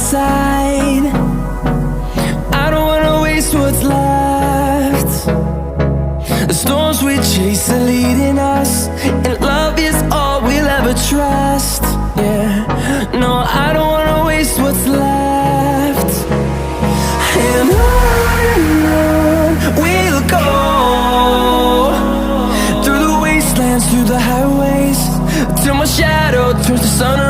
side. I don't wanna waste what's left. The storms we chase are leading us, and love is all we'll ever trust. Yeah, no, I don't wanna waste what's left. And on we'll go, through the wastelands, through the highways, till my shadow turns to sun